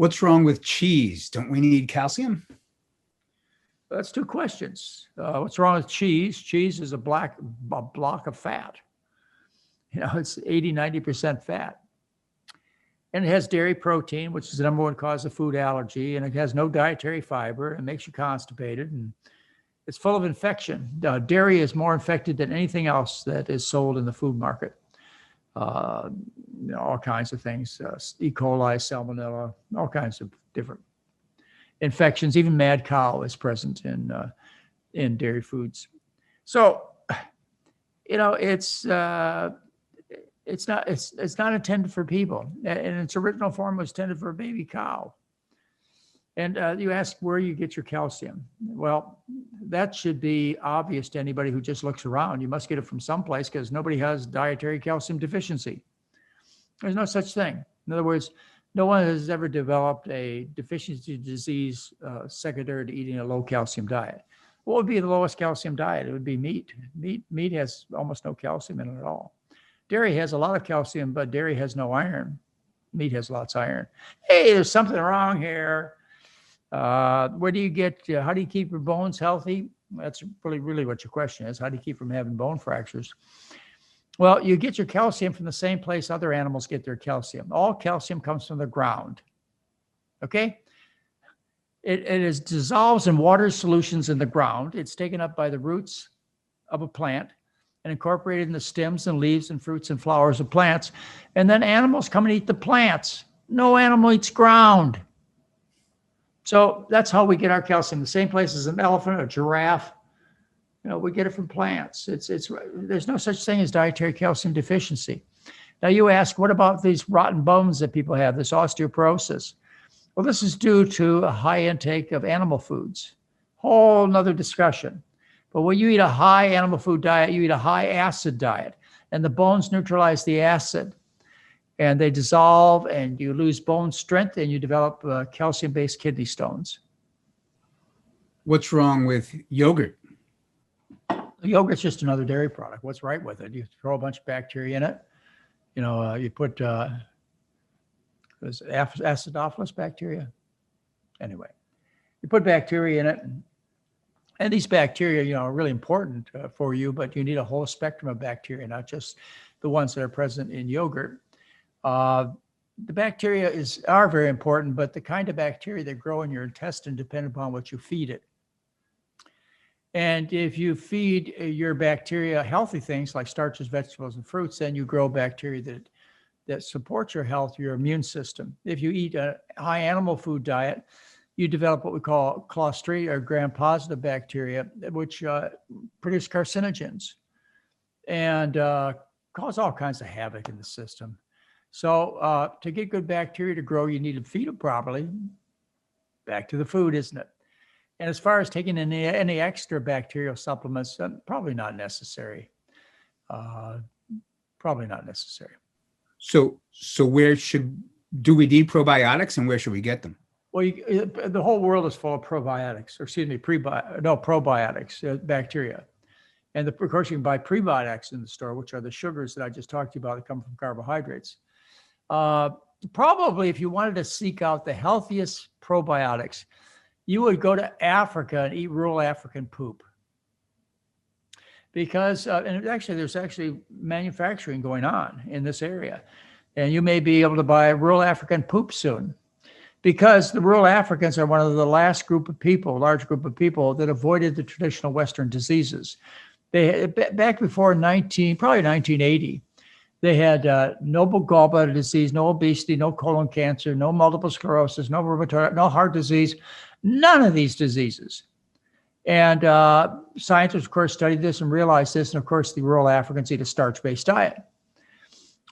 What's wrong with cheese? Don't we need calcium? That's two questions. What's wrong with cheese? Cheese is a block of fat. It's 80, 90% fat. And it has dairy protein, which is the number one cause of food allergy. And it has no dietary fiber. It makes you constipated. And it's full of infection. Dairy is more infected than anything else that is sold in the food market. All kinds of things, E. coli, salmonella, all kinds of different infections. Even mad cow is present in dairy foods. So, it's not intended for people. In its original form, it was intended for a baby cow. And you ask where you get your calcium. Well, that should be obvious to anybody who just looks around. You must get it from someplace because nobody has dietary calcium deficiency. There's no such thing. In other words, no one has ever developed a deficiency disease secondary to eating a low calcium diet. What would be the lowest calcium diet? It would be meat. Meat has almost no calcium in it at all. Dairy has a lot of calcium, but dairy has no iron. Meat has lots of iron. Hey, there's something wrong here. Where do you get, how do you keep your bones healthy? That's really what your question is. How do you keep from having bone fractures? Well, you get your calcium from the same place other animals get their calcium. All calcium comes from the ground. Okay? It dissolves in water solutions in the ground. It's taken up by the roots of a plant and incorporated in the stems and leaves and fruits and flowers of plants. And then animals come and eat the plants. No animal eats ground. So that's how we get our calcium. The same place as an elephant, a giraffe. We get it from plants. There's no such thing as dietary calcium deficiency. Now you ask, what about these rotten bones that people have, this osteoporosis? Well, this is due to a high intake of animal foods. Whole nother discussion. But when you eat a high animal food diet, you eat a high acid diet, and the bones neutralize the acid, and they dissolve, and you lose bone strength, and you develop calcium-based kidney stones. What's wrong with yogurt? Yogurt's just another dairy product. What's right with it? You throw a bunch of bacteria in it. You put acidophilus bacteria. Anyway, you put bacteria in it, and these bacteria, are really important for you, but you need a whole spectrum of bacteria, not just the ones that are present in yogurt. The bacteria are very important, but the kind of bacteria that grow in your intestine depend upon what you feed it. And if you feed your bacteria healthy things like starches, vegetables, and fruits, then you grow bacteria that support your health, your immune system. If you eat a high animal food diet, you develop what we call Clostridium or gram-positive bacteria, which produce carcinogens and cause all kinds of havoc in the system. So to get good bacteria to grow, you need to feed them properly. Back to the food, isn't it? And as far as taking any extra bacterial supplements, probably not necessary. Probably not necessary. So do we need probiotics, and where should we get them? Well, the whole world is full of probiotics, probiotics, bacteria. And of course, you can buy prebiotics in the store, which are the sugars that I just talked to you about that come from carbohydrates. Probably if you wanted to seek out the healthiest probiotics, you would go to Africa and eat rural African poop. Because, and there's actually manufacturing going on in this area. And you may be able to buy rural African poop soon. Because the rural Africans are one of the last large group of people that avoided the traditional Western diseases. They back before probably 1980, they had no gallbladder disease, no obesity, no colon cancer, no multiple sclerosis, no rheumatoid, no heart disease, none of these diseases. And scientists, of course, studied this and realized this. And of course, the rural Africans eat a starch-based diet.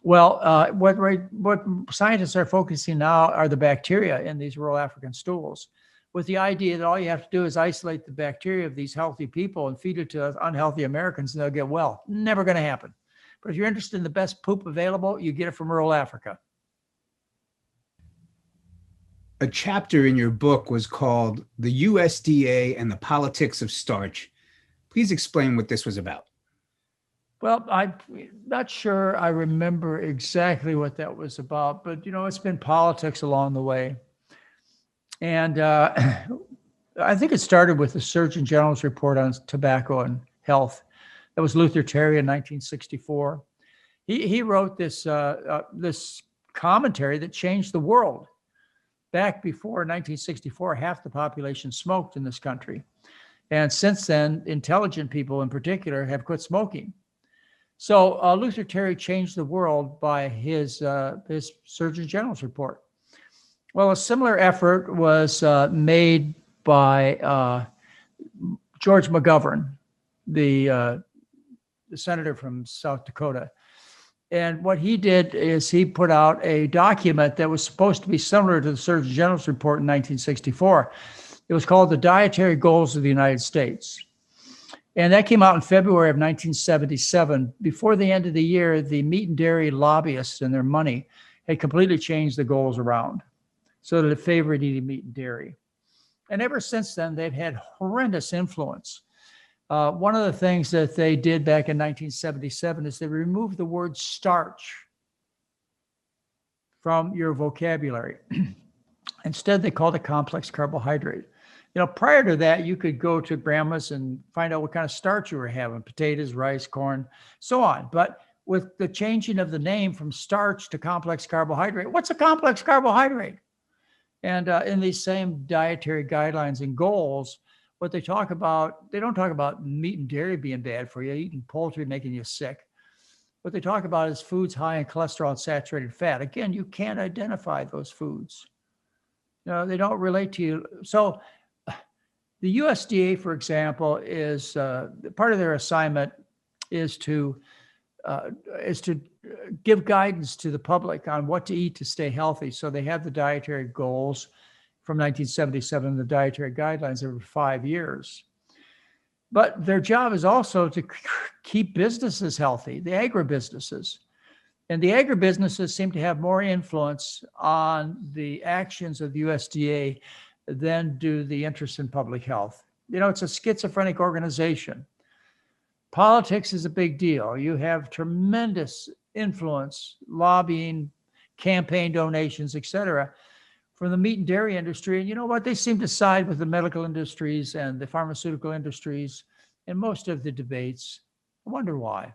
Well, what scientists are focusing now are the bacteria in these rural African stools, with the idea that all you have to do is isolate the bacteria of these healthy people and feed it to unhealthy Americans and they'll get well. Never going to happen. But if you're interested in the best poop available, you get it from rural Africa. A chapter in your book was called The USDA and the Politics of Starch. Please explain what this was about. Well, I'm not sure I remember exactly what that was about, but it's been politics along the way. And I think it started with the Surgeon General's report on tobacco and health. That was Luther Terry in 1964. He wrote this commentary that changed the world. Back before 1964, half the population smoked in this country. And since then, intelligent people in particular have quit smoking. So Luther Terry changed the world by his Surgeon General's report. Well, a similar effort was made by George McGovern, the senator from South Dakota. And what he did is he put out a document that was supposed to be similar to the Surgeon General's report in 1964. It was called the Dietary Goals of the United States. And that came out in February of 1977. Before the end of the year, the meat and dairy lobbyists and their money had completely changed the goals around so that it favored eating meat and dairy. And ever since then, they've had horrendous influence. One of the things that they did back in 1977 is they removed the word starch from your vocabulary. Instead, they called it complex carbohydrate. You know, prior to that, you could go to grandma's and find out what kind of starch you were having, potatoes, rice, corn, so on. But with the changing of the name from starch to complex carbohydrate, what's a complex carbohydrate? And in these same dietary guidelines and goals, what they talk about, they don't talk about meat and dairy being bad for you, eating poultry making you sick. What they talk about is foods high in cholesterol and saturated fat. Again, you can't identify those foods. You know, they don't relate to you. So the USDA, for example, is part of their assignment is to give guidance to the public on what to eat to stay healthy. So they have the dietary goals from 1977, the dietary guidelines every 5 years. But their job is also to keep businesses healthy, the agribusinesses. And the agribusinesses seem to have more influence on the actions of the USDA than do the interests in public health. You know, it's a schizophrenic organization. Politics is a big deal. You have tremendous influence, lobbying, campaign donations, et cetera, from the meat and dairy industry. And you know what? They seem to side with the medical industries and the pharmaceutical industries in most of the debates. I wonder why.